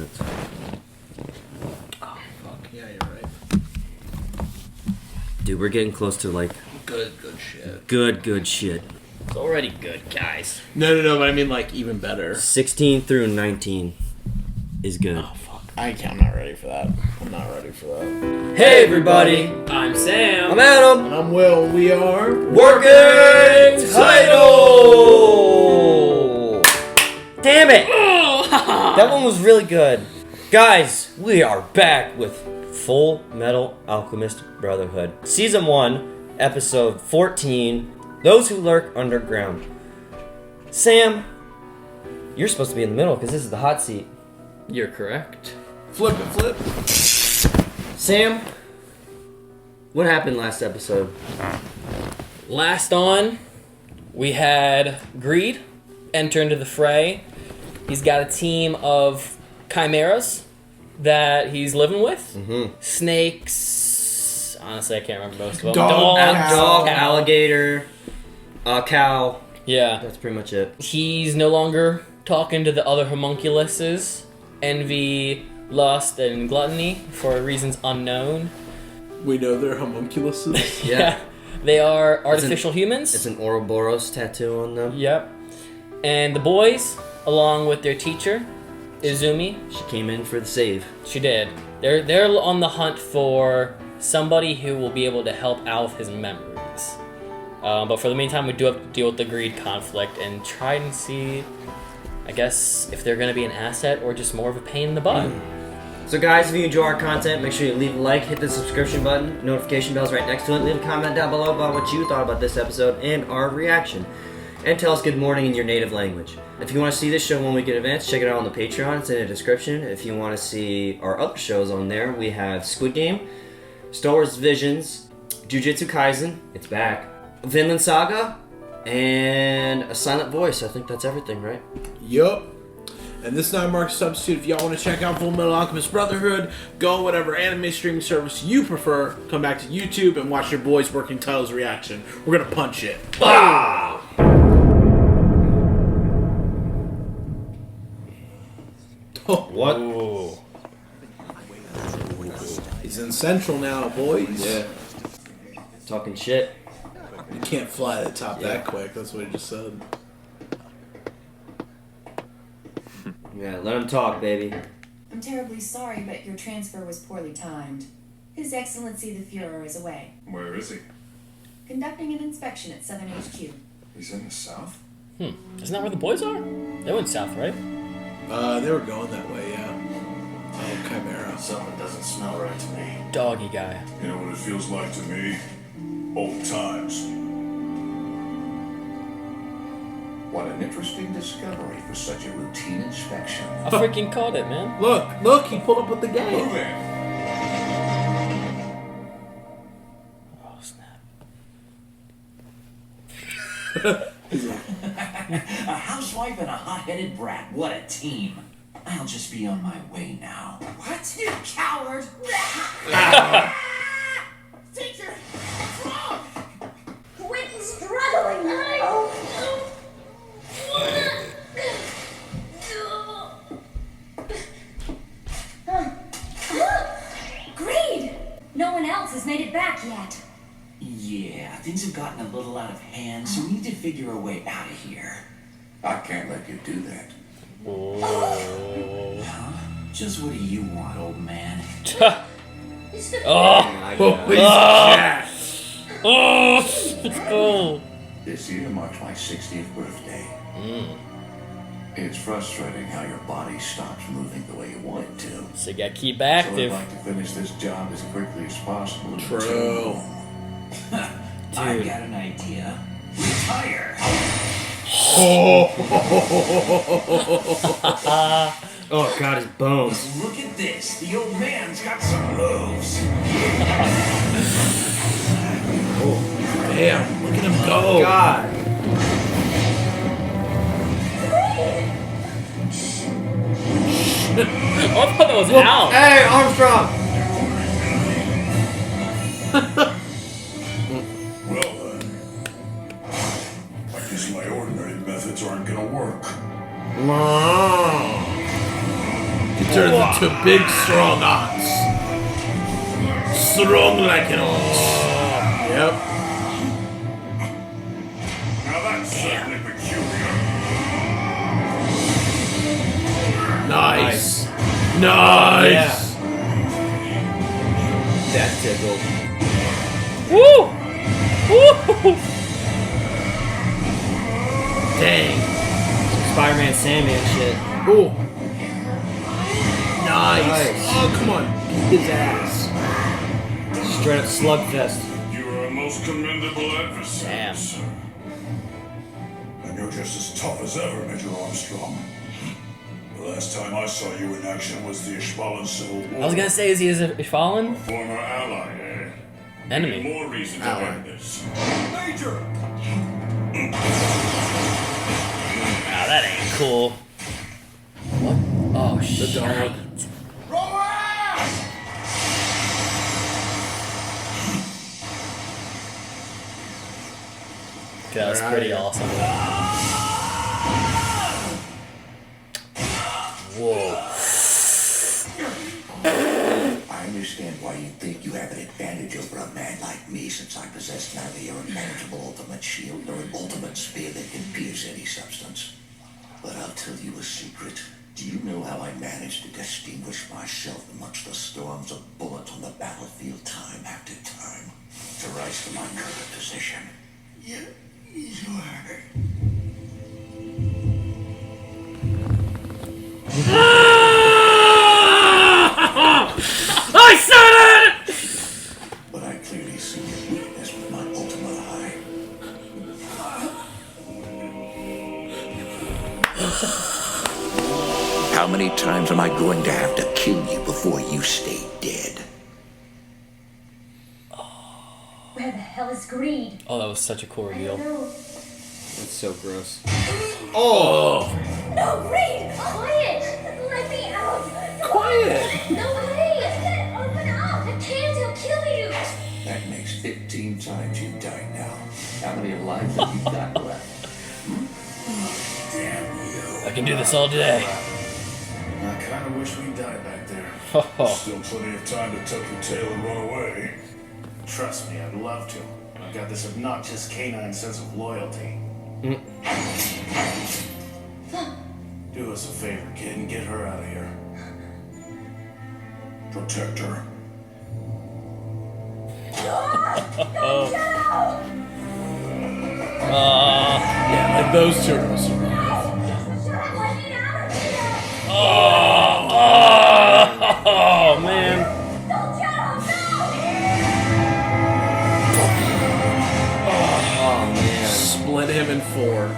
minutes. Oh, fuck. Yeah, you're right. Dude, we're getting close to, like... Good shit. Good shit. It's already good, guys. No, but I mean, like, even better. 16 through 19 is good. Oh, fuck. I'm not ready for that. I'm not ready for that. Hey, everybody! I'm Sam. I'm Adam! And I'm Will. We are... Working Title! Damn it! That one was really good. Guys, we are back with Fullmetal Alchemist Brotherhood. Season 1, Episode 14, Those Who Lurk Underground. Sam, you're supposed to be in the middle because this is the hot seat. You're correct. Flip it, flip. Sam, what happened last episode? Last on, we had Greed enter into the fray. He's got a team of chimeras that he's living with. Mm-hmm. Snakes. Honestly, I can't remember most of them. Dog, cow. alligator, cow. Yeah. That's pretty much it. He's no longer talking to the other homunculuses. Envy, lust, and gluttony for reasons unknown. We know they're homunculuses. Yeah. They are artificial humans. It's an Ouroboros tattoo on them. Yep. And the boys, along with their teacher, Izumi. She came in for the save. She did. They're on the hunt for somebody who will be able to help out with his memories. But for the meantime, we do have to deal with the greed conflict and try and see, I guess, if they're going to be an asset or just more of a pain in the butt. So guys, if you enjoy our content, make sure you leave a like, hit the subscription button, notification bell's right next to it, leave a comment down below about what you thought about this episode and our reaction. And tell us good morning in your native language. If you want to see this show 1 week in advance, check it out on the Patreon, it's in the description. If you want to see our other shows on there, we have Squid Game, Star Wars Visions, Jujutsu Kaisen, it's back, Vinland Saga, and A Silent Voice. I think that's everything, right? Yup. And this now marks substitute. If y'all want to check out Fullmetal Alchemist Brotherhood, go whatever anime streaming service you prefer. Come back to YouTube and watch your boys Working Titles reaction. We're gonna punch it. Ah! What? Ooh. He's in Central now, boys. Yeah. Talking shit. You can't fly to the top that quick. That's what he just said. Yeah, let him talk, baby. I'm terribly sorry, but your transfer was poorly timed. His Excellency the Führer is away, Where is he? conducting an inspection at Southern HQ. He's in the south? Isn't that where the boys are? They went south, right? They were going that way, yeah. Oh, Chimera. Something doesn't smell right to me. Doggy guy. You know what it feels like to me? Old times. What an interesting discovery for such a routine inspection. I freaking caught it, man. Look, he pulled up with the Move game. in. Oh, snap. A housewife and a hot-headed brat. What a team. I'll just be on my way now. What? You coward! Teacher! What's wrong? Quit struggling! Greed! No one else has made it back yet. Yeah, things have gotten a little out of hand, so we need to figure a way out of here. I can't let you do that. Huh? Just what do you want, old man? Oh, let's go. This year marks my 60th birthday. It's frustrating how your body stops moving the way you want it to. So you gotta keep So I'd active. like to finish this job as quickly as possible. True. I got an idea. Retire! Oh god, his bones. Look at this. The old man's got some moves. Damn, look at him go. Oh god. Oh, I thought that was Al. Hey, Armstrong! Well then. I guess my ordinary methods aren't gonna work. Get turns into big, strong ox. Strong like an ox. Yep. Now that's certainly peculiar. Nice. Nice. That tickled. Woo! Woo! Dang. Spider-Man Sandman shit. Ooh. Nice. Nice. Oh, come on. Beat his ass. Straight up slugfest. You are a most commendable adversary, Damn. sir. And you're just as tough as ever, Major Armstrong. The last time I saw you in action was the Ishmalan Civil War. I was gonna say, is he a fallen? Former ally, eh? Enemy. More reason to Ally. end this. Major! Ah, that ain't cool. What? Oh, shit. dog. That was They're pretty outta awesome. Whoa. I understand why you think you have an advantage over a man like me, since I possess neither your unmanageable ultimate shield nor an ultimate spear that can pierce any substance. But I'll tell you a secret. Do you know how I managed to distinguish myself amongst the storms of bullets on the battlefield time after time? To rise to my current position. Yeah, sure. I said it! But I clearly see your weakness with my ultimate eye. How many times am I going to have to kill you before you stay dead? Where the hell is Greed? Oh, that was such a cool I reveal. don't know. That's so gross. Oh. No, Greed! Quiet! Let me out! Quiet. No, please! Open up! I can't! He'll kill you! That makes 15 times you've died now. How many lives have you got left? Damn you. I can do this all day. I kind of wish we died back there. Oh, Still plenty of time to tuck your tail and run away. Trust me, I'd love to. I've got this obnoxious canine sense of loyalty. Do us a favor, kid, and get her out of here. Protect her. Yeah, like those two are gonna survive. Let me out of here! oh man. Don't jump! Oh man. Split him in four.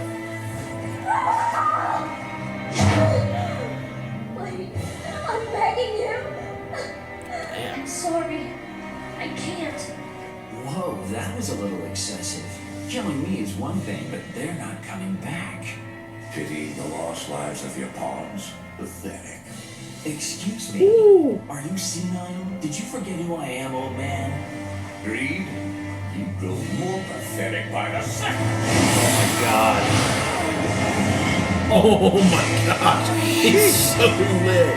Please, I'm begging you. Damn. I'm sorry. I can't. Whoa, that was a little excessive. Killing me is one thing, but they're not coming back. Pitying the lost lives of your pawns. Pathetic. Excuse me. Are you senile? Did you forget who I am, old man? Greed, you grow more pathetic by the second. Oh my gosh. He's so lit.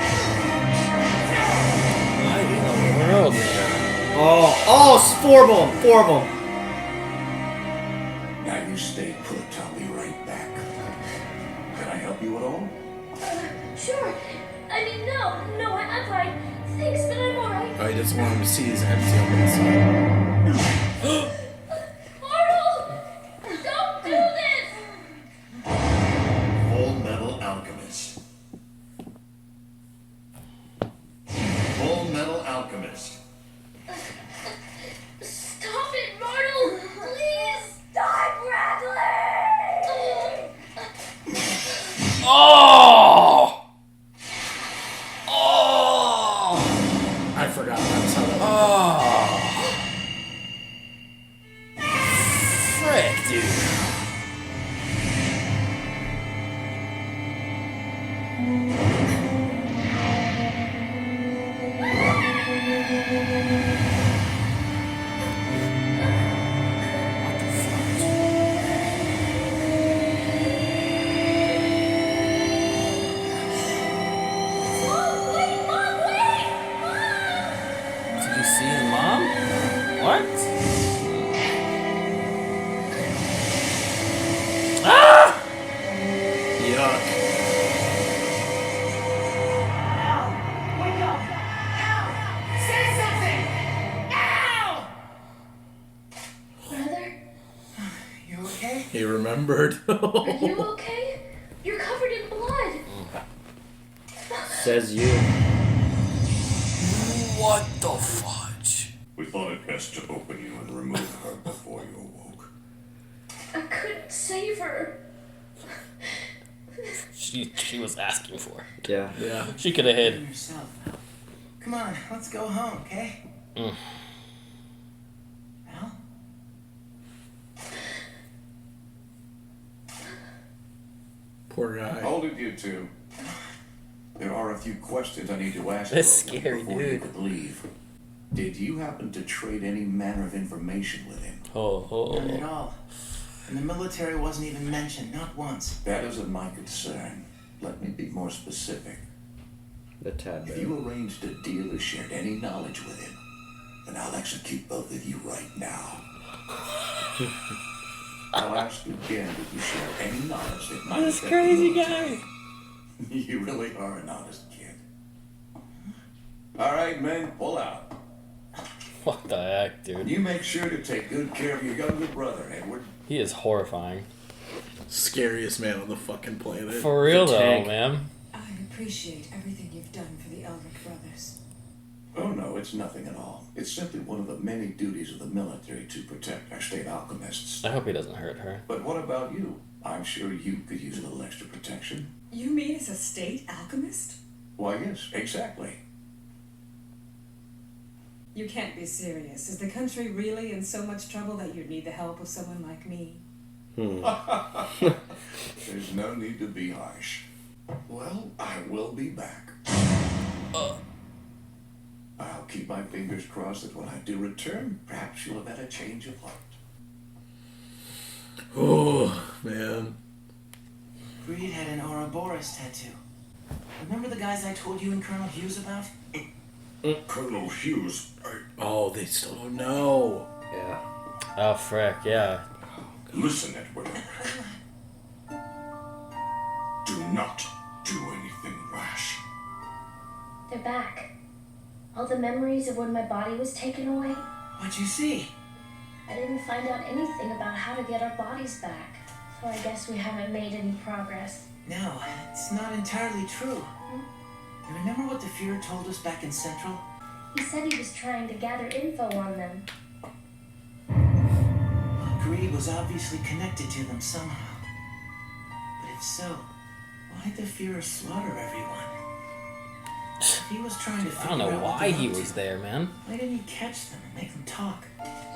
What in the world, man? Oh, it's four of them. Now you stay put, I'll be right back. Can I help you at all? Sure. I mean, no, I'm fine. Thanks, but I'm alright. Oh, he doesn't want him to see his empty on the inside. Arnold! Don't do this! Fullmetal Alchemist. Fullmetal Alchemist. Stop it, Arnold! Please! Stop, Bradley! Oh! I forgot that's how that Frick, dude. Oh, wait! remembered. Are you okay? You're covered in blood. Says you. What the fudge? We thought it best to open you and remove her before you awoke. I couldn't save her. She was asking for it. Yeah. Yeah. She could have hid. Yourself. Come on, let's go home, okay? Mm. Al? Poor guy. Hold it, you two. There are a few questions I need to ask That's both of you scary, before you dude. could leave. Did you happen to trade any manner of information with him? None at all. And the military wasn't even mentioned, not once. That isn't my concern. Let me be more specific. The tab. If you arranged a deal or shared any knowledge with him, then I'll execute both of you right now. I'll ask you again, did you share any knowledge that might This affect crazy the military? guy. You really are an honest kid. All right, men, pull out. What the heck, dude? You make sure to take good care of your younger brother, Edward. He is horrifying. Scariest man on the fucking planet. For real The though, tank. man. I appreciate everything you've done for the Elric Brothers. Oh no, it's nothing at all. It's simply one of the many duties of the military to protect our state alchemists. I hope he doesn't hurt her. But what about you? I'm sure you could use a little extra protection. You mean as a state alchemist? Why, yes, exactly. You can't be serious. Is the country really in so much trouble that you'd need the help of someone like me? There's no need to be harsh. Well, I will be back. I'll keep my fingers crossed that when I do return, perhaps you'll have had a change of heart. Oh, man. Greed had an Ouroboros tattoo. Remember the guys I told you and Colonel Hughes about? Colonel Hughes, Oh, they still don't know. Yeah. Oh frick, yeah. listen, Edward. Do not do anything rash. They're back. All the memories of when my body was taken away. What'd you see? I didn't find out anything about how to get our bodies back. So I guess we haven't made any progress. No, it's not entirely true. You remember what the Fuhrer told us back in Central? He said he was trying to gather info on them. Well, greed was obviously connected to them somehow. But if so, why'd the Fuhrer slaughter everyone? If he was trying to I figure don't know out what why they're he up was to, there, man. why didn't he catch them and make them talk?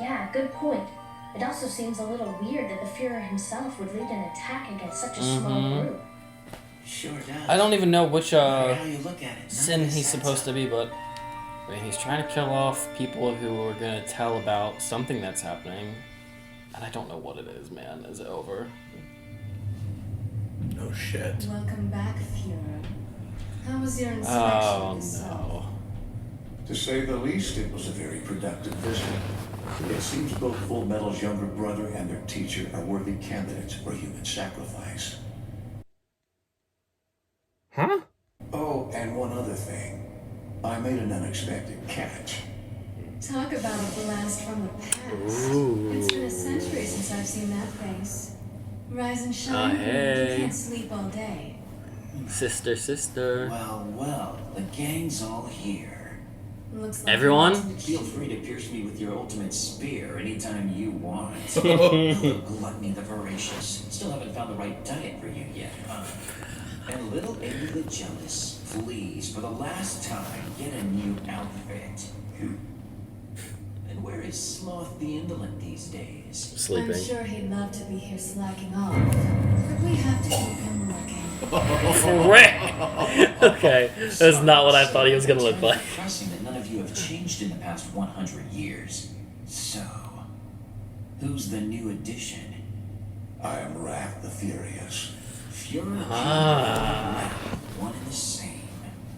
Yeah, good point. It also seems a little weird that the Fuhrer himself would lead an attack against such a small group. Sure does. I don't even know which How you look at it, sin he's supposed to be, but I mean, he's trying to kill off people who are gonna tell about something that's happening, and I don't know what it is, man. Is it over? No shit. Welcome back, Fuhrer. How was your inspection Oh of the cell? no. To say the least, it was a very productive visit. It seems both Fullmetal's younger brother and their teacher are worthy candidates for human sacrifice. Huh? Oh, and one other thing. I made an unexpected catch. Talk about a blast from the past. It's been a century since I've seen that face. Rise and shine. hey. You can't sleep all day. Sister. Well, the gang's all here. Looks like Everyone? Feel free to pierce me with your ultimate spear anytime you want. Gluttony the Voracious. Still haven't found the right diet for you yet, huh? And little Amy the Jealous, please, for the last time, get a new outfit. And where is Sloth the Indolent these days? Sleeping. I'm sure he'd love to be here slacking off, but we have to keep him working. Frick! Okay, that's not what I thought he was gonna look like. Depressing that none of you have changed in the past 100 years. So, who's the new addition? I am Wrath the Furious. Fuhrer Ah. one and the same.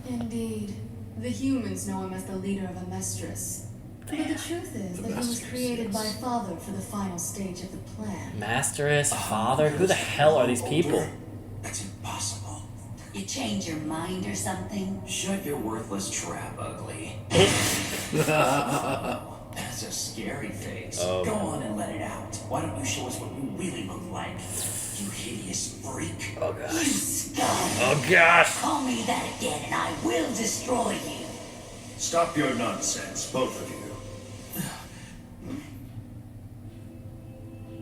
Indeed. The humans know him as the leader of a mistress. But the truth is that he was created by Father for the final stage of the plan. Masteress, father, who the hell are these people? That's impossible. You change your mind or something? Shut your worthless trap, ugly. As a a scary face. Oh. Go on and let it out. Why don't you show us what you really look like? You hideous freak. Oh gosh. You scum! Oh gosh. Call me that again and I will destroy you. Stop your nonsense, both of you.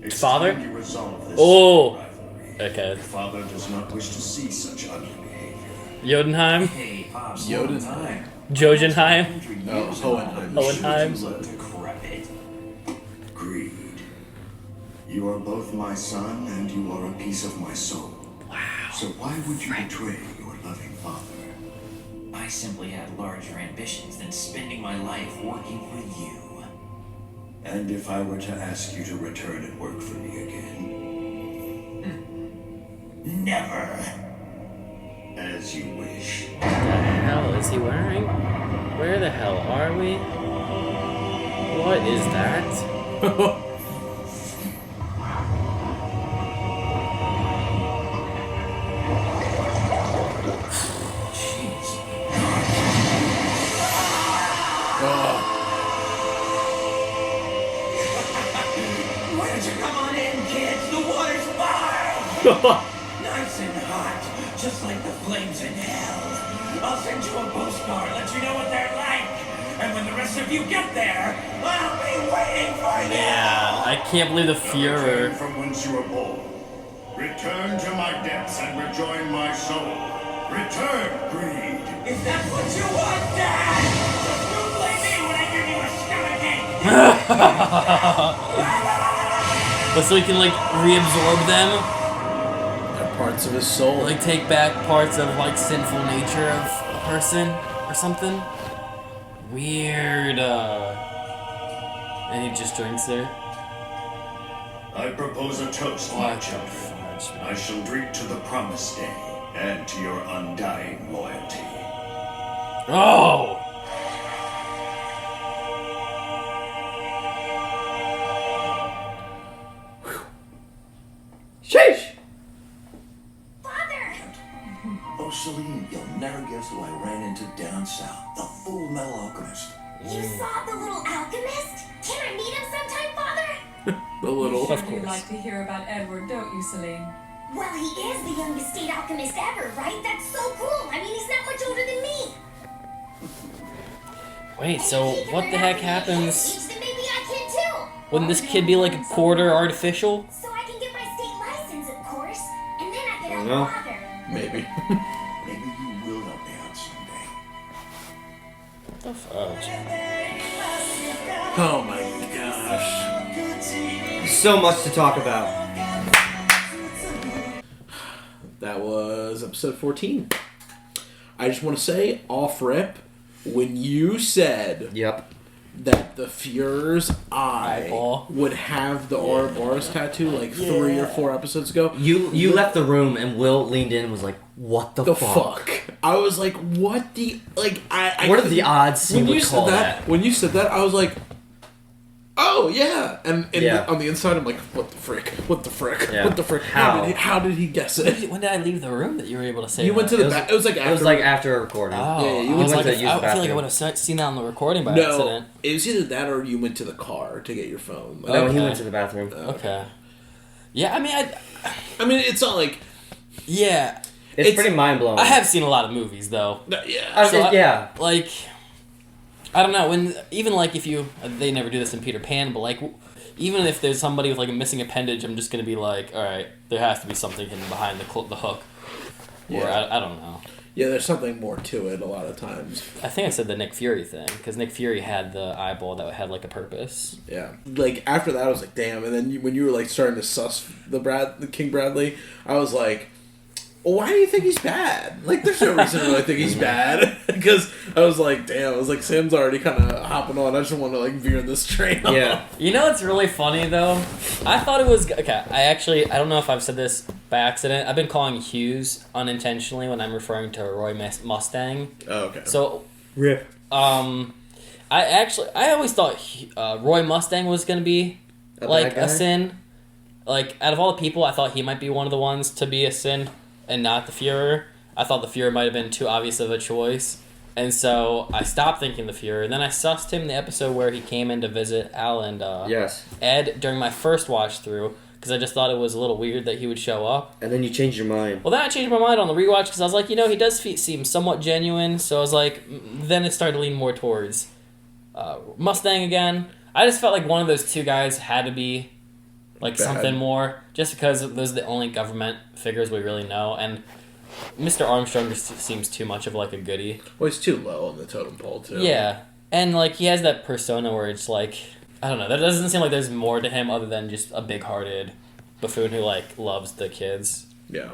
It's Father? time you resolve this Oh. rivalry. Okay. Your father does not wish to see such ugly behavior. Jotunheim? Hey, Pops. Yoda's long time. Jojenheim? Oh, Hohenheim. Hohenheim? You look decrepit. Greed. You are both my son, and you are a piece of my soul. Wow. So why would you betray your loving father? I simply had larger ambitions than spending my life working for you. And if I were to ask you to return and work for me again? Never. As you wish. What the hell is he wearing? Where the hell are we? What is that? Jeez. Why don't you come on in, kids? The water's fine! Nice and hot, just like the flames in hell. I'll send you a postcard, let you know what they're like. And when the rest of you get there, I'll be waiting for you! Man, I can't believe the Fuhrer. Return from whence you were born. Return to my depths and rejoin my soul. Return, greed. Is that what you want, Dad? Just don't blame me when I give you a stomachache! So he can like reabsorb them, They're parts of his soul. like take back parts of like sinful nature of a person or something. Weird. And he just drinks there. I propose a toast, my What the children. fudge? I shall drink to the promised day and to your undying loyalty. Oh! Sheesh! Father! Oh, Celine, you'll never guess who I ran into down south. The Fullmetal Alchemist. You saw the little alchemist? Can I meet him sometime, Father? The little. Of You course. like to hear about Edward, don't you, Celine? Well, he is the youngest state alchemist ever, right? That's so cool. I mean, he's not much older than me. Wait, so what the heck happens? Then maybe I can too. Wouldn't this kid be like a quarter artificial? So I can get my state license, of course. And then I can help No. Father. Maybe. Maybe you will help me out someday. What the fudge? Oh my gosh. So much to talk about. That was episode 14. I just want to say, off rip, when you said Yep. that the Fuhrer's eye Eyeball. would have the Ouroboros tattoo like 3 or 4 episodes ago. You left the room and Will leaned in and was like, "What the, The fuck? fuck? I was like, what the like? I What are the odds he when would you call said that?" When you said that, I was like, oh yeah. And Yeah. on the inside, I'm like, what the frick? What the frick? Yeah. What the frick? How? How did he guess it? When did I leave the room that you were able to say You went to that? the back. It was like after. It was like after a recording. Oh, Yeah, you I, went was to like, use I the feel like I bathroom. would have seen that on the recording by no, accident. it was either that or you went to the car to get your phone. Like, No, he Okay. went to the bathroom. Okay. Yeah, I mean, I mean, it's not like yeah. It's pretty mind blowing. I have seen a lot of movies though. yeah. Yeah. Like, I don't know when even like if you they never do this in Peter Pan, but like even if there's somebody with like a missing appendage, I'm just gonna be like, all right, there has to be something hidden behind the hook. Or Yeah. I don't know. Yeah, there's something more to it a lot of times. I think I said the Nick Fury thing because Nick Fury had the eyeball that had like a purpose. Yeah, like after that, I was like, damn. And then when you were like starting to suss the King Bradley, I was like, well, why do you think he's bad? Like, there's no reason to really think he's bad. Because I was like, damn. I was like, Sam's already kind of hopping on. I just want to like veer this train off. Yeah. You know what's really funny though? I thought it was okay. I don't know if I've said this by accident. I've been calling Hughes unintentionally when I'm referring to Roy Mustang. Oh, okay. So Rip. I always thought Roy Mustang was gonna be A like bad guy? a sin. Like out of all the people, I thought he might be one of the ones to be a sin and not the Fuhrer. I thought the Fuhrer might have been too obvious of a choice. And so I stopped thinking the Fuhrer, and then I sussed him the episode where he came in to visit Al and Ed during my first watch through, because I just thought it was a little weird that he would show up. And then you changed your mind. Well, then I changed my mind on the rewatch, because I was like, he does seem somewhat genuine, so I was like, then it started to lean more towards Mustang again. I just felt like one of those two guys had to be like something more, just because those are the only government figures we really know, and Mr. Armstrong just seems too much of like a goodie. Well, he's too low on the totem pole too. Yeah, and like he has that persona where it's like, I don't know, that doesn't seem like there's more to him other than just a big-hearted buffoon who like loves the kids. Yeah.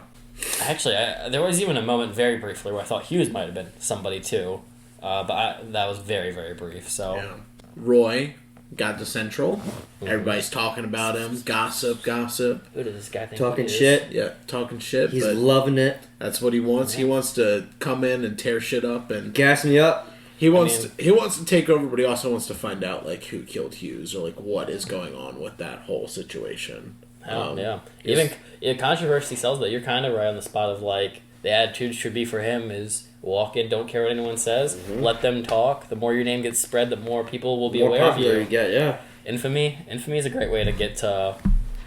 Actually, there was even a moment very briefly where I thought Hughes might have been somebody too, but that was very, very brief. So yeah. Roy got to Central. Everybody's talking about him. Gossip. Who does this guy think? Talking shit. Yeah, talking shit. He's loving it. That's what he wants. He wants to come in and tear shit up and gas me up. He wants to take over, but he also wants to find out like who killed Hughes or like what is going on with that whole situation. Yeah. Even controversy sells that. You're kind of right on the spot of like the attitude should be for him is walk in, don't care what anyone says, let them talk. The more your name gets spread, the more people will be aware of you. Get, yeah. Infamy is a great way to get to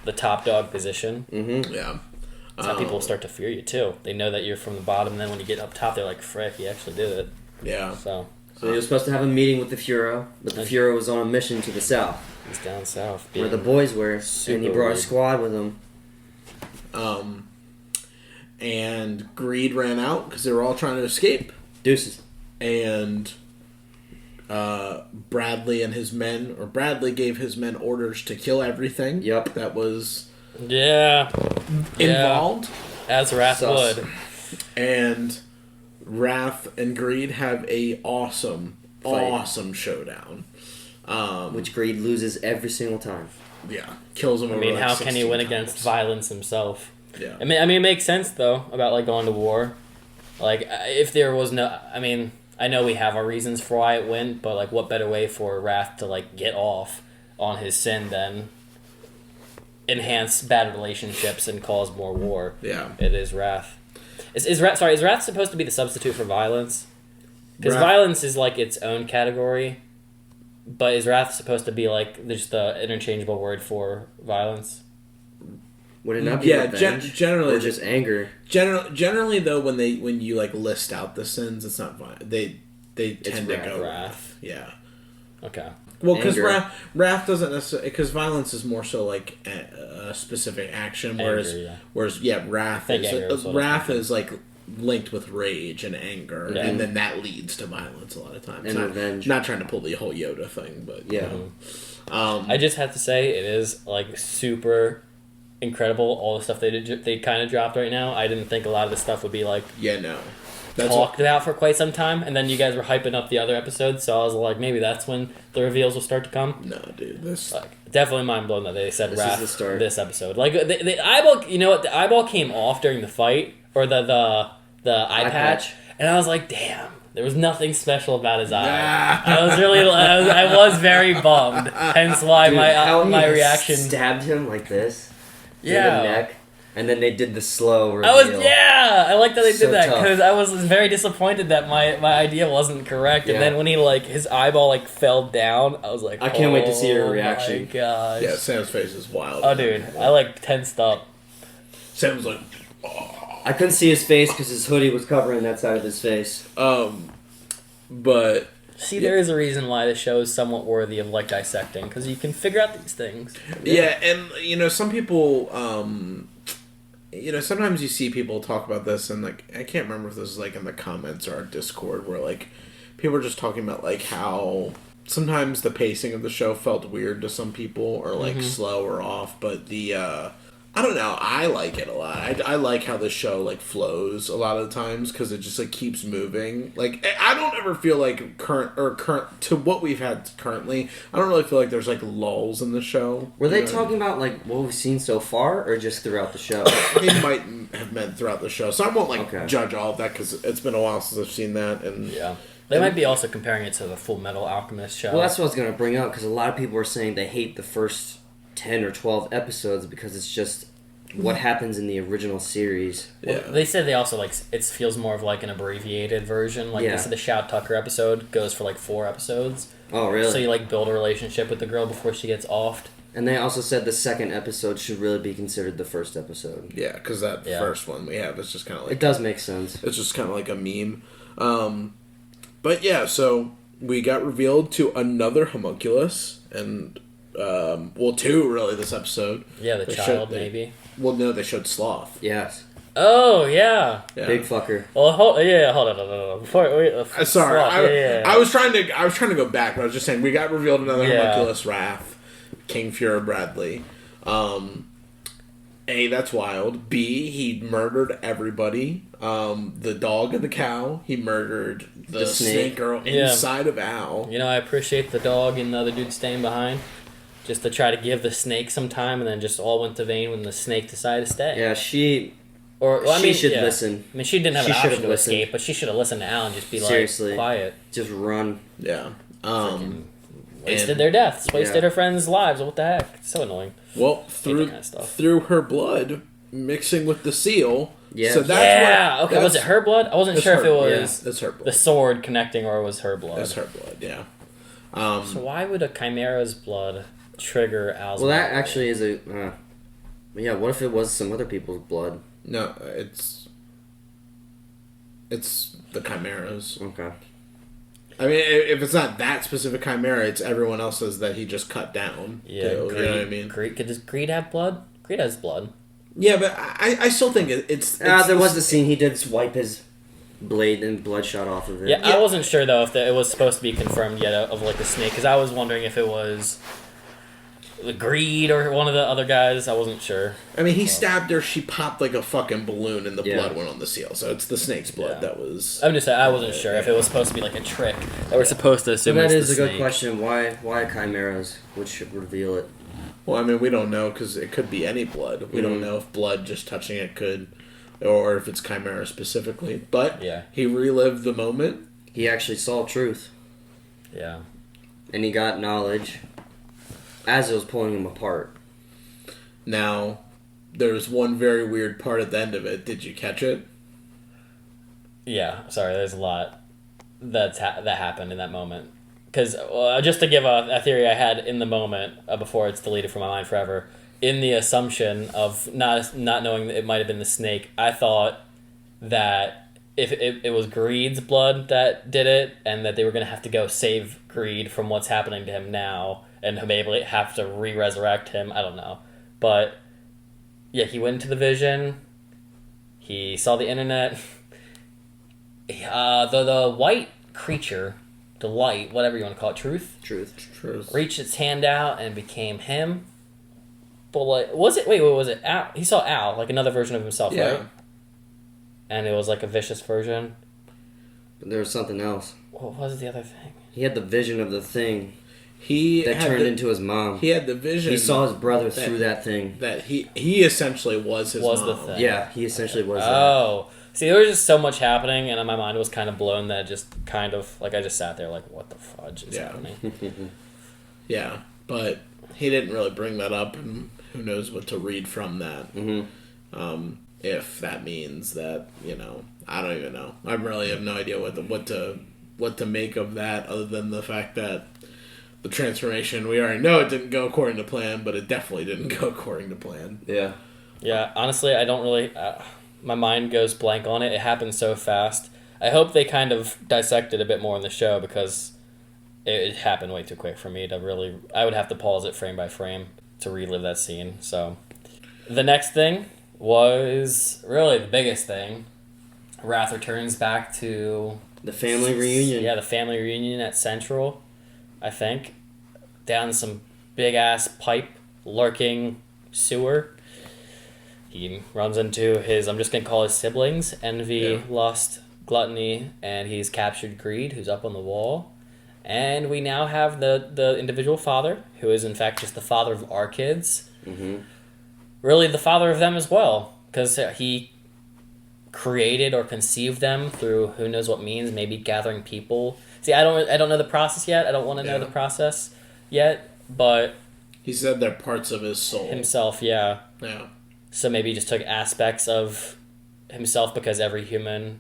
the top dog position. Mm-hmm. Yeah. That's how people start to fear you too. They know that you're from the bottom, and then when you get up top, they're like, "Frick, he actually did it." Yeah. So he was supposed to have a meeting with the Fuhrer, but the Fuhrer was on a mission to the south. He's down south, where the boys were, and he brought a squad with him. And Greed ran out because they were all trying to escape. Deuces. And Bradley gave his men orders to kill everything. Yep. That was Yeah. involved. As Wrath would. And Wrath and Greed have a awesome showdown. Which Greed loses every single time. Yeah. Kills him. I mean, how can he win against violence himself? Yeah. I mean, it makes sense though about like going to war. Like, if there was no, I mean, I know we have our reasons for why it went, but like, what better way for Wrath to like get off on his sin than enhance bad relationships and cause more war? Yeah, it is Wrath. Is Wrath supposed to be the substitute for violence? Because violence is like its own category, but is Wrath supposed to be like just the interchangeable word for violence? Would it not be revenge? Generally, or just anger. Generally, though, when you like list out the sins, it's not violent. They tend to go Wrath. Yeah. Okay. Well, because wrath doesn't necessarily, because violence is more so like a specific action, whereas wrath is like linked with rage and anger, and then that leads to violence a lot of times. And revenge. Not trying to pull the whole Yoda thing, but yeah. I just have to say it is like super incredible all the stuff they kind of dropped right now. I didn't think a lot of the stuff would be like talked about for quite some time, and then you guys were hyping up the other episodes, so I was like, maybe that's when the reveals will start to come. No, dude, this definitely mind blown that they said Wrath this episode. Like the eyeball, the eyeball came off during the fight or the eye patch, and I was like, damn. There was nothing special about his eye. I was very bummed. Hence why my reaction stabbed him like this. Yeah. In the neck, and then they did the slow reveal. I like that they did that because I was very disappointed that my idea wasn't correct. And then when he his eyeball fell down, I was like, I can't wait to see your reaction. Oh my gosh. Yeah, Sam's face is wild. Oh dude, I tensed up. Sam's like, I couldn't see his face because his hoodie was covering that side of his face. But see, there is a reason why the show is somewhat worthy of dissecting, because you can figure out these things. Yeah, and some people, sometimes you see people talk about this, and I can't remember if this is in the comments or our Discord, where people are just talking about how sometimes the pacing of the show felt weird to some people, or slow or off, but I don't know. I like it a lot. I like how the show flows a lot of the times because it just keeps moving. I don't ever feel current to what we've had currently. I don't really feel like there's lulls in the show. Were they talking about what we've seen so far, or just throughout the show? They might have meant throughout the show, so I won't judge all of that because it's been a while since I've seen that. And they might be also comparing it to the Fullmetal Alchemist show. Well, that's what I was going to bring up because a lot of people were saying they hate the first 10 or 12 episodes because it's just what happens in the original series. Well, they said they also like it feels more of like an abbreviated version. Like they said, the Shout Tucker episode goes for like 4 episodes. Oh, really? So you like build a relationship with the girl before she gets offed. And they also said the second episode should really be considered the first episode. Yeah, because that first one we have is just kind of like... It does make sense. It's just kind of like a meme. But yeah, so we got revealed to another homunculus, and, 2 really this episode. Yeah, the child, maybe. Well, no, they showed Sloth. Yes. Oh, yeah. Big fucker. Well, hold on. Before, Sorry, Sloth, I was trying to go back, but I was just saying we got revealed another homunculus, Wrath, King Fuhrer Bradley. A, that's wild. B, he murdered everybody. The dog and the cow. He murdered the snake girl inside of Al. You know, I appreciate the dog and the other dude staying behind. Just to try to give the snake some time, and then just all went to vain when the snake decided to stay. Yeah, she should listen. I mean, she didn't have an option to escape, but she should have listened to Al and just be Seriously. like, quiet. Just run. Yeah. Wasted their deaths. Wasted her friends' lives. What the heck? It's so annoying. Well, through her blood mixing with the seal. Yeah. So that's okay, was it her blood? I wasn't sure if it was it's her blood. The sword connecting or it was her blood. It's her blood, yeah. So why would a chimera's blood trigger Al's blood? That actually is a... what if it was some other people's blood? No, it's the chimeras. Okay. I mean, if it's not that specific chimera, it's everyone else's that he just cut down. Yeah, too, you know what I mean? Does Greed have blood? Greed has blood. Yeah, but I still think it's there was the scene he did wipe his blade and blood shot off of it. Yeah, I wasn't sure though if it was supposed to be confirmed yet of like the snake, because I was wondering if it was the Greed or one of the other guys. I wasn't sure. I mean, he stabbed her. She popped like a fucking balloon, and the blood went on the seal. So it's the snake's blood that was. I'm just saying, I wasn't sure if it was supposed to be like a trick that we're supposed to assume. That is a snake. good question. Why chimeras? Which should reveal it? Well, I mean, we don't know because it could be any blood. We don't know if blood just touching it could, or if it's chimera specifically. But he relived the moment. He actually saw truth. Yeah. And he got knowledge as it was pulling him apart. Now, there's one very weird part at the end of it. Did you catch it? Yeah. Sorry, there's a lot that happened in that moment. Because just to give a theory I had in the moment before it's deleted from my mind forever, in the assumption of not knowing that it might have been the snake, I thought that if it was Greed's blood that did it, and that they were going to have to go save Greed from what's happening to him now, and maybe have to re-resurrect him. I don't know, but yeah, he went into the vision. He saw the internet. The white creature. The light, whatever you want to call it, Truth, reached its hand out and became him. But like, was it Al? He saw Al, like another version of himself, right? And it was like a vicious version. But there was something else. What was the other thing? He had the vision of the thing. He turned into his mom. He had the vision. He saw his brother through that thing. That he essentially was his mom. The thing. Yeah, he essentially was. Oh. See, there was just so much happening, and my mind was kind of blown that just kind of, like, I just sat there like, what the fudge is happening? Yeah, but he didn't really bring that up, and who knows what to read from that. Mm-hmm. If that means that, I don't even know. I really have no idea what to make of that, other than the fact that the transformation, we already know it didn't go according to plan, but it definitely didn't go according to plan. Yeah. Yeah, honestly, I don't really... my mind goes blank on it. It happened so fast. I hope they kind of dissect it a bit more in the show, because it happened way too quick for me to really... I would have to pause it frame by frame to relive that scene. So the next thing was really the biggest thing. Wrath returns back to... the family reunion. Yeah, the family reunion at Central, I think. Down some big-ass pipe, lurking sewer. He runs into his, I'm just going to call his siblings, Envy, Lust, Gluttony, and he's captured Greed, who's up on the wall. And we now have the individual father, who is in fact just the father of our kids. Mm-hmm. Really the father of them as well, because he created or conceived them through who knows what means, maybe gathering people. See, I don't know the process yet. I don't want to know the process yet, but... He said they're parts of his soul. Himself, yeah. Yeah. So maybe he just took aspects of himself because every human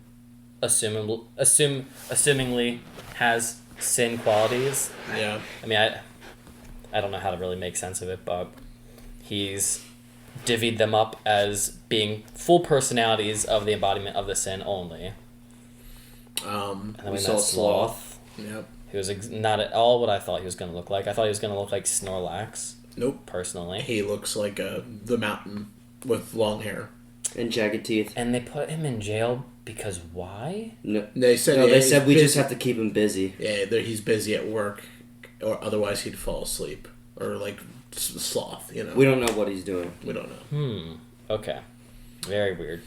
assumingly has sin qualities. Yeah. I mean, I don't know how to really make sense of it, but he's divvied them up as being full personalities of the embodiment of the sin only. And then we saw Sloth. Yep. He was not at all what I thought he was going to look like. I thought he was going to look like Snorlax. Nope. Personally. He looks like the mountain with long hair. And jagged teeth. And they put him in jail because why? No, they said we just have to keep him busy. Yeah, he's busy at work, or otherwise he'd fall asleep. Or like sloth, you know. We don't know what he's doing. We don't know. Okay. Very weird.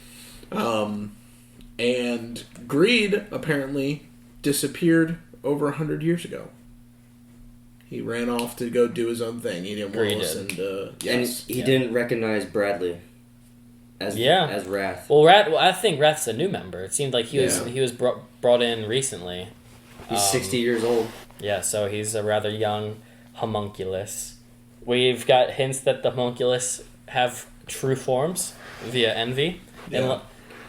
And Greed apparently disappeared over 100 years ago. He ran off to go do his own thing. He didn't want to listen to... Yes. And he didn't recognize Bradley as Wrath. Well, I think Wrath's a new member. It seemed like he was brought in recently. He's 60 years old. Yeah, so he's a rather young homunculus. We've got hints that the homunculus have true forms via envy. Yeah.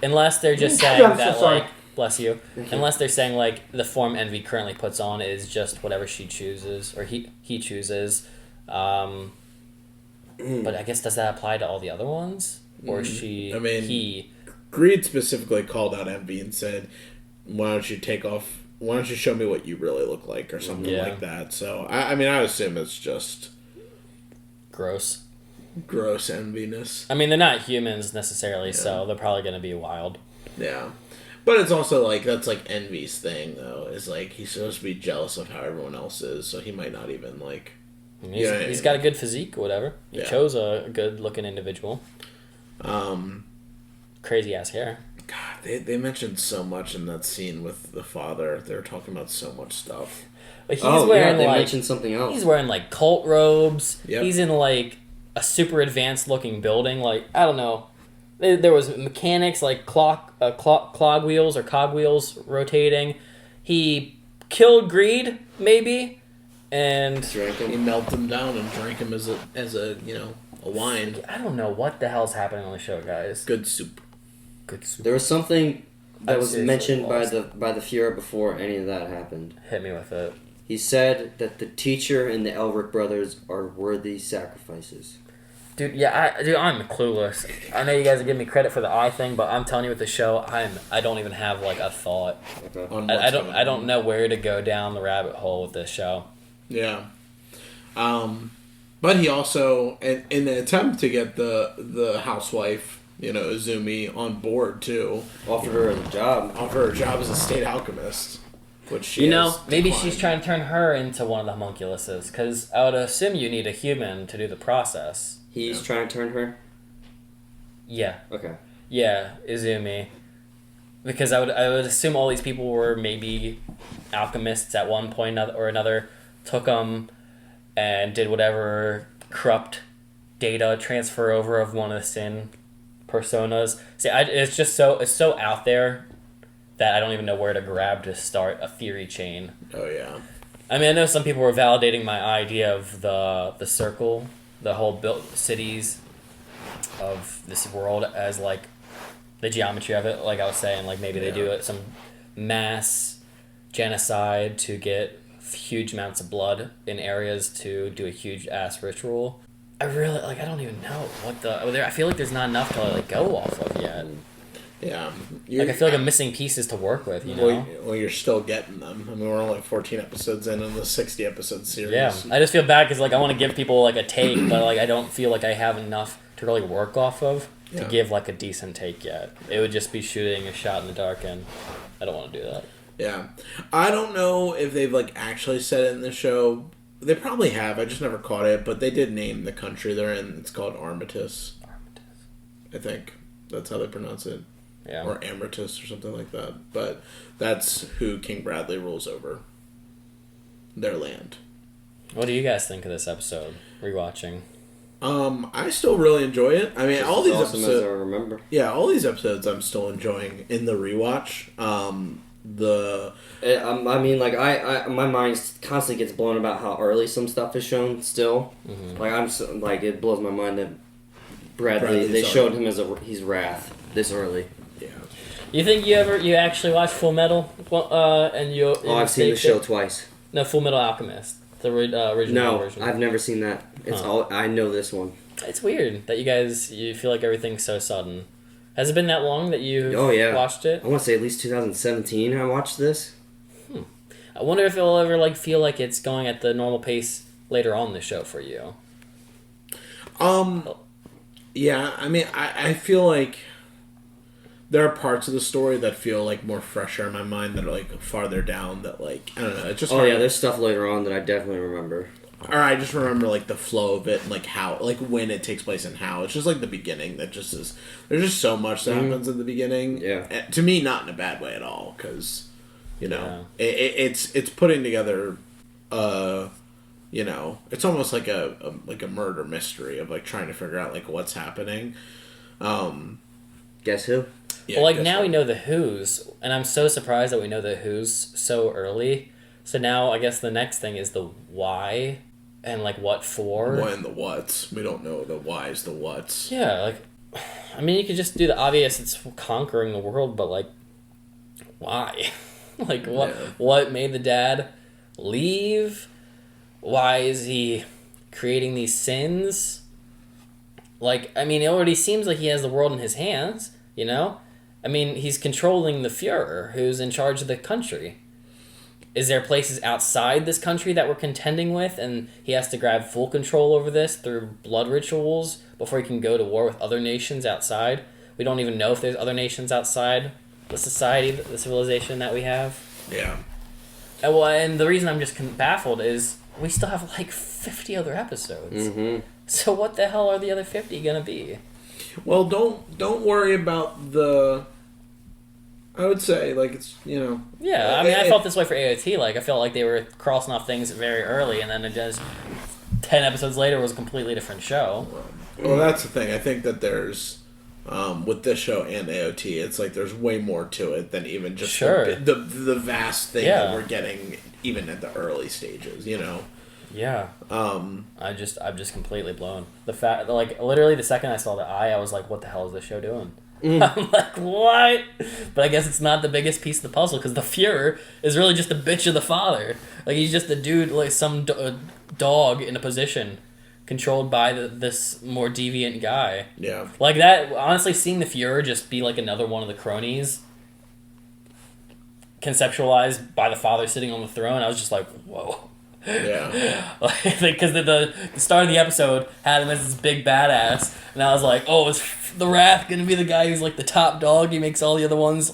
Unless they're just saying that, like... Bless you. Unless they're saying, like, the form Envy currently puts on is just whatever she chooses, or he chooses. But I guess, does that apply to all the other ones? Or he... Greed specifically called out Envy and said, why don't you show me what you really look like, or something like that. So, I assume it's just... Gross enviness. I mean, they're not humans, necessarily, so they're probably going to be wild. Yeah. But it's also, like, that's, like, Envy's thing, though, is, like, he's supposed to be jealous of how everyone else is, so he might not even, like... He's got a good physique or whatever. He chose a good-looking individual. Crazy-ass hair. God, they mentioned so much in that scene with the father. They were talking about so much stuff. But he's wearing, they mentioned something else. He's wearing, like, cult robes. Yep. He's in, like, a super advanced-looking building. Like, I don't know. There was mechanics like clog wheels or cog wheels rotating. He killed Greed, maybe, and he melted him down and drank him as a a wine. I don't know what the hell's happening on the show, guys. Good soup. There was something that was mentioned by the Fuhrer before any of that happened. Hit me with it. He said that the teacher and the Elric brothers are worthy sacrifices. Dude, I'm clueless. I know you guys are giving me credit for the eye thing, but I'm telling you with the show, I don't even have like a thought. Okay. I don't know where to go down the rabbit hole with this show. Yeah. But he also, in an attempt to get the housewife, Izumi, on board too, offered her a job. Offered her a job as a state alchemist. Which she maybe declined. she's trying to turn her into one of the homunculuses, because I would assume you need a human to do the process. He's trying to turn her? Yeah. Okay. Yeah, Izumi. Because I would assume all these people were maybe alchemists at one point or another, took them and did whatever corrupt data transfer over of one of the sin personas. See, it's so out there that I don't even know where to grab to start a theory chain. Oh yeah. I mean, I know some people were validating my idea of the circle, the whole cities of this world as like the geometry of it. Like I was saying, like maybe they do some mass genocide to get huge amounts of blood in areas to do a huge ass ritual. I don't even know what I feel like there's not enough to go off of yet. Yeah. I feel like I'm missing pieces to work with, Well, you're still getting them. I mean, we're only 14 episodes in the 60-episode series. Yeah, I just feel bad because I want to give people a take, but I don't feel like I have enough to really work off of to give a decent take yet. It would just be shooting a shot in the dark, and I don't want to do that. Yeah. I don't know if they've actually said it in the show. They probably have. I just never caught it, but they did name the country they're in. It's called Armistice. I think that's how they pronounce it. Yeah. Or Amritus or something like that. But that's who King Bradley rules over. Their land. What do you guys think of this episode? Rewatching. I still really enjoy it. I mean, just all these awesome episodes. as I remember. Yeah, all these episodes I'm still enjoying in the rewatch. My mind constantly gets blown about how early some stuff is shown. Still, mm-hmm. it blows my mind that Bradley. They showed him as he's Wrath this early. Yeah. You think you actually watched Fullmetal? And you? I've seen the show twice. No, Fullmetal Alchemist, the original version. No, I've never seen that. It's all I know this one. It's weird that you feel like everything's so sudden. Has it been that long that you watched it? I want to say at least 2017 I watched this. I wonder if it'll ever feel like it's going at the normal pace later on in the show for you. Yeah, I mean, I feel like there are parts of the story that feel like more fresher in my mind that are like farther down that I don't know, it's just hard. There's stuff later on that I definitely remember. Or I just remember like the flow of it and like how, like when it takes place and how. It's just like the beginning that just is, there's just so much that happens at the beginning. Yeah. And to me, not in a bad way at all, because it's putting together it's almost like a murder mystery of like trying to figure out like what's happening. Guess who? Yeah, well, now we know the who's, and I'm so surprised that we know the who's so early. So now I guess the next thing is the why and like what for. Why and the what's. We don't know the why's, the what's. Yeah, I mean, you could just do the obvious. It's conquering the world, but like, why? What made the dad leave? Why is he creating these sins? I mean, it already seems like he has the world in his hands, you know? I mean, he's controlling the Fuhrer, who's in charge of the country. Is there places outside this country that we're contending with, and he has to grab full control over this through blood rituals before he can go to war with other nations outside? We don't even know if there's other nations outside the society, the civilization that we have. Yeah. And the reason I'm just baffled is we still have 50 other episodes. Mm-hmm. So what the hell are the other 50 gonna be? Well, don't worry about the. I would say it's Yeah, I mean, I felt this way for AOT. I felt like they were crossing off things very early, and then it just 10 episodes later was a completely different show. Well, that's the thing. I think that there's with this show and AOT, it's there's way more to it than even just the vast thing that we're getting even at the early stages. Yeah. I'm just completely blown. The fact, literally the second I saw the eye, I was like, what the hell is this show doing? I'm like, what? But I guess it's not the biggest piece of the puzzle, because the Fuhrer is really just the bitch of the father. He's just a dude, some dog in a position controlled by this more deviant guy. Yeah. That, honestly, seeing the Fuhrer just be another one of the cronies conceptualized by the father sitting on the throne, I was just like, whoa. Yeah. Because the start of the episode had him as this big badass, and I was like, oh, is the Wrath gonna be the guy who's the top dog? He makes all the other ones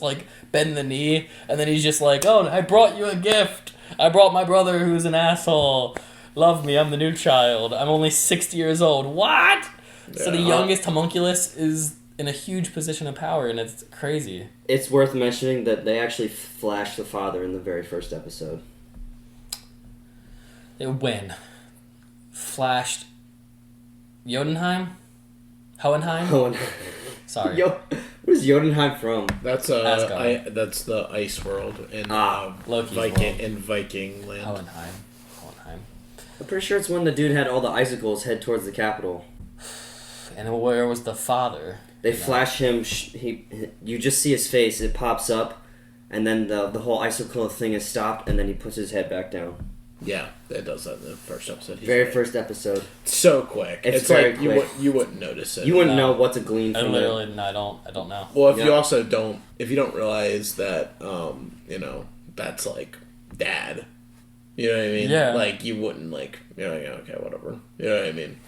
bend the knee, and then he's just like, oh, I brought you a gift. I brought my brother who's an asshole. Love me, I'm the new child. I'm only 60 years old. What? Yeah. So the youngest homunculus is in a huge position of power, and it's crazy. It's worth mentioning that they actually flashed the father in the very first episode. When? Flashed Jotunheim? Hohenheim? Sorry. What is Jotunheim from? That's that's the ice world in Viking land. Hohenheim. I'm pretty sure it's when the dude had all the icicles head towards the capital. And where was the father? They flash him. You just see his face. It pops up, and then the whole icicle thing is stopped, and then he puts his head back down. Yeah, it does that in the first episode. First episode. So quick. It's very quick. You wouldn't notice it. You wouldn't know what to glean from it. I don't know. Well, if you also don't realize that, that's dad. You know what I mean? Yeah. You wouldn't okay, whatever. You know what I mean?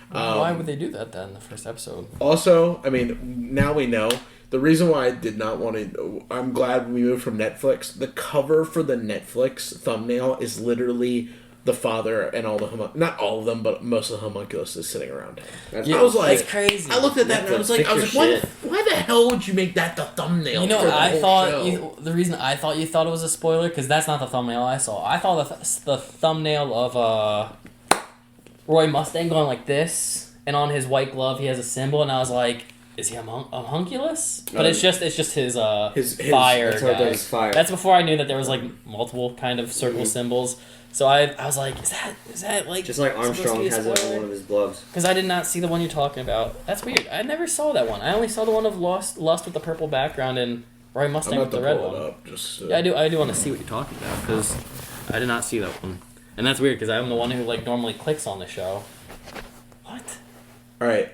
Why would they do that then in the first episode? Also, I mean, now we know. The reason why I did not want to... I'm glad we moved from Netflix. The cover for the Netflix thumbnail is literally the father and all the... Not all of them, but most of the homunculuses sitting around him. I was like... It's crazy. I looked at that and I was like, why the hell would you make that the thumbnail? The reason I thought you thought it was a spoiler, because that's not the thumbnail I saw. I thought the thumbnail of Roy Mustang going like this, and on his white glove he has a symbol, and I was like... is he a homunculus? But it's just his fire that's how it guy. does fire. That's before I knew that there was like multiple kind of circle symbols. So I was like, is that like just like Armstrong has it on one of his gloves? Because I did not see the one you're talking about. That's weird. I never saw that one. I only saw the one of Lust with the purple background and Roy Mustang with the red one. Yeah, I do want to see what you're talking about because I did not see that one, and that's weird because I'm the one who like normally clicks on the show. What? All right.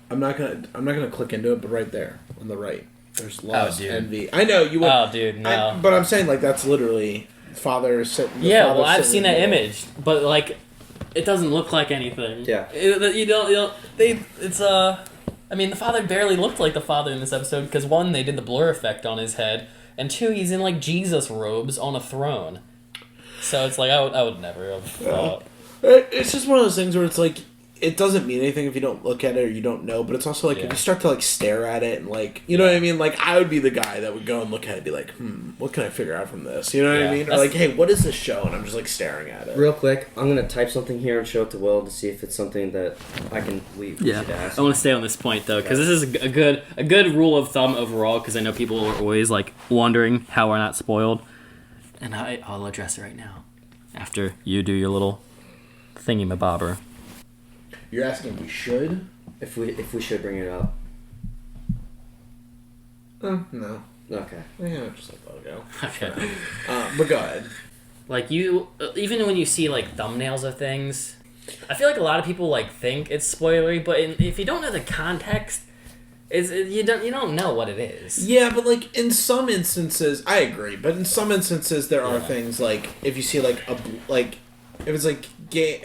I'm not gonna click into it, but right there on the right, there's Lust, Envy. I know you would. Oh, dude, no. But I'm saying like that's literally father sitting. Yeah, well, I've seen that image, but like, it doesn't look like anything. Yeah. I mean, the father barely looked like the father in this episode because one, they did the blur effect on his head, and two, he's in like Jesus robes on a throne. So it's like I would never have thought. It's just one of those things where it's like it doesn't mean anything if you don't look at it or you don't know, but it's also like if you start to like stare at it and like you know what I mean. Like I would be the guy that would go and look at it and be like, what can I figure out from this? You know what I mean? Or like, hey, what is this show? And I'm just like staring at it. Real quick, I'm gonna type something here and show it to Will to see if it's something that we should ask. I want to stay on this point though because this is a good rule of thumb overall because I know people are always like wondering how we're not spoiled, and I'll address it right now after you do your little thingy-mabobber. You're asking if we should? If we should bring it up. No. Okay. Yeah, just let that go. Okay. But go ahead. Like even when you see like thumbnails of things, I feel like a lot of people like think it's spoilery, but if you don't know the context, you don't know what it is. Yeah, but like in some instances, I agree. But in some instances, there are things like if you see like if it's like gay.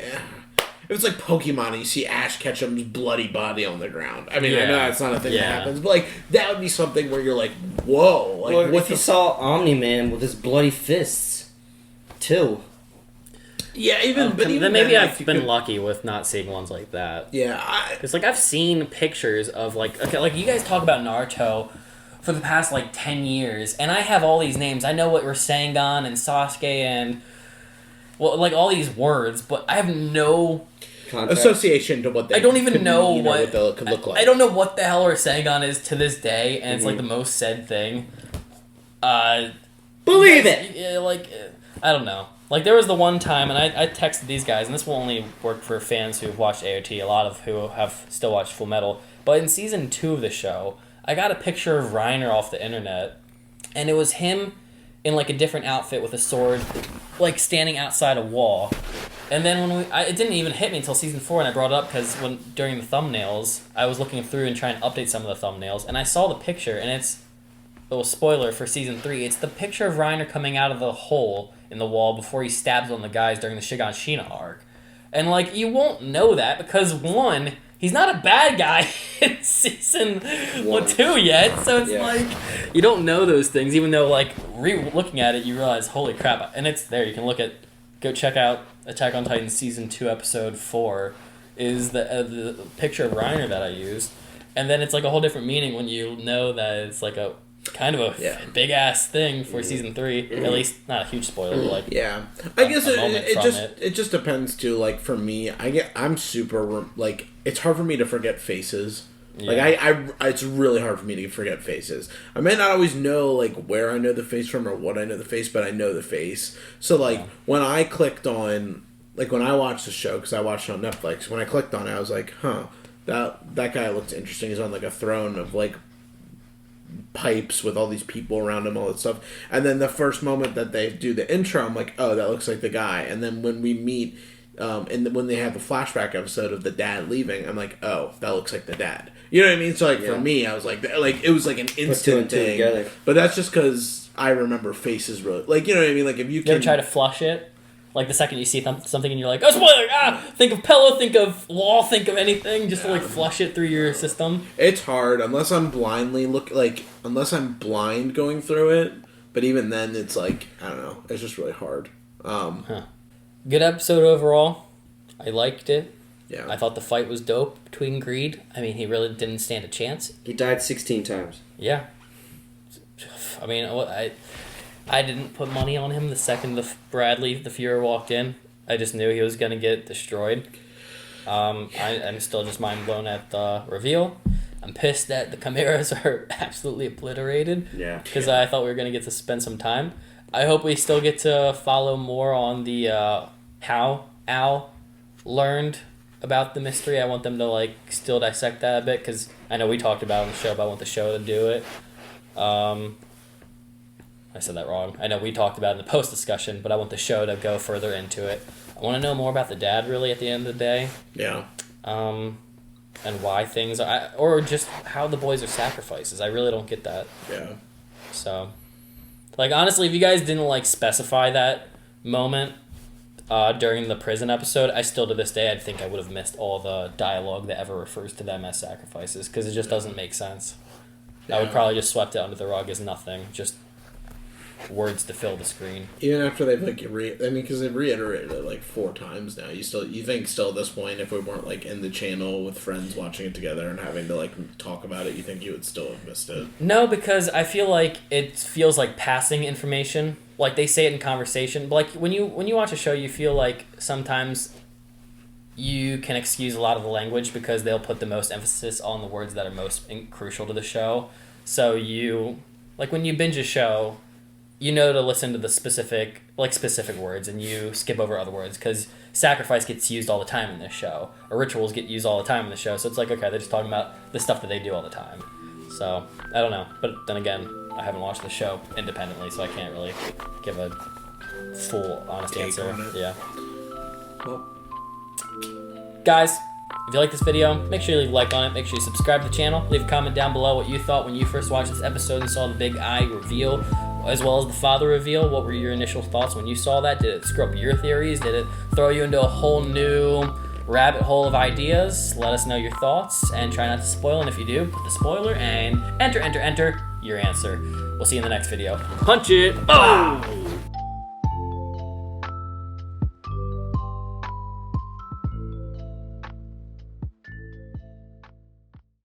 If it's like Pokemon and you see Ash Ketchum's bloody body on the ground. I mean, I know that's not a thing that happens, but like that would be something where you're like, whoa. Like, well, if you saw Omni-Man with his bloody fists, too. Yeah, even then maybe I've been lucky with not seeing ones like that. Yeah, it's like I've seen pictures of like you guys talk about Naruto for the past like 10 years, and I have all these names. I know what Rasengan and Sasuke and like all these words, but I have no association to what they. I don't even know what they could look like. I don't know what the hell Rasengan is to this day, and it's like the most said thing. Believe it. Yeah, like I don't know. Like there was the one time, and I texted these guys, and this will only work for fans who've watched AOT. A lot of who have still watched Fullmetal. But in season 2 of the show, I got a picture of Reiner off the internet, and it was him in like a different outfit with a sword, like standing outside a wall. And then when it didn't even hit me until season 4, and I brought it up because during the thumbnails, I was looking through and trying to update some of the thumbnails, and I saw the picture, and it's a little spoiler for season 3. It's the picture of Reiner coming out of the hole in the wall before he stabs on the guys during the Shiganshina arc. And like you won't know that because one, he's not a bad guy in season 2 yet, so it's like you don't know those things, even though like looking at it, you realize, holy crap! And it's there. You can go check out Attack on Titan season 2 episode 4 is the picture of Reiner that I used, and then it's like a whole different meaning when you know that it's like a kind of a big ass thing for season 3. At least not a huge spoiler, but like I guess it just depends too. Like for me, I'm super like it's hard for me to forget faces. Like it's really hard for me to forget faces. I may not always know like where I know the face from or what I know the face, but I know the face. So like when I clicked on like when I watched the show because I watched it on Netflix, when I clicked on it, I was like, that guy looks interesting. He's on like a throne of like pipes with all these people around him, all that stuff. And then the first moment that they do the intro, I'm like, oh, that looks like the guy. And then when we meet, and when they have the flashback episode of the dad leaving, I'm like, oh, that looks like the dad. You know what I mean? So like for me, I was like it was like an instant thing. Together. But that's just because I remember faces really. Like you know what I mean? Like if you ever try to flush it. Like the second you see something and you're like, oh, spoiler! Think of Pello, think of Law, think of anything, just to like flush it through your system. It's hard unless I'm blindly unless I'm blind going through it. But even then, it's like I don't know. It's just really hard. Good episode overall. I liked it. Yeah. I thought the fight was dope between Greed. I mean, he really didn't stand a chance. He died 16 times. Yeah. I mean, I didn't put money on him the second Bradley the Fuhrer walked in. I just knew he was going to get destroyed. I'm still just mind blown at the reveal. I'm pissed that the chimeras are absolutely obliterated. Yeah. Because I thought we were going to get to spend some time. I hope we still get to follow more on the how Al learned about the mystery. I want them to like still dissect that a bit, because I know we talked about it on the show, but I want the show to do it. I said that wrong. I know we talked about it in the post discussion, but I want the show to go further into it. I want to know more about the dad, really, at the end of the day. Yeah. And why things are, or just how the boys are sacrifices. I really don't get that. Yeah. So, like, honestly, if you guys didn't like specify that moment during the prison episode, I still to this day I think I would have missed all the dialogue that ever refers to them as sacrifices, because it just doesn't make sense. I would probably just swept it under the rug as nothing, just words to fill the screen. Even after they've like because they've reiterated it like 4 times now. You think still at this point, if we weren't like in the channel with friends watching it together and having to like talk about it, you think you would still have missed it? No, because I feel like it feels like passing information. Like they say it in conversation, but like when you watch a show, you feel like sometimes you can excuse a lot of the language because they'll put the most emphasis on the words that are most crucial to the show. So you, like when you binge a show, you know to listen to the specific words, and you skip over other words, because sacrifice gets used all the time in this show, or rituals get used all the time in the show. So it's like, okay, they're just talking about the stuff that they do all the time. So I don't know, but then again, I haven't watched the show independently, so I can't really give a full honest answer. Yeah. Well, guys, if you like this video, make sure you leave a like on it. Make sure you subscribe to the channel. Leave a comment down below what you thought when you first watched this episode and saw the big eye reveal, as well as the father reveal. What were your initial thoughts when you saw that? Did it screw up your theories? Did it throw you into a whole new rabbit hole of ideas? Let us know your thoughts, and try not to spoil. And if you do, put the spoiler and enter your answer. We'll see you in the next video. Punch it! Oh!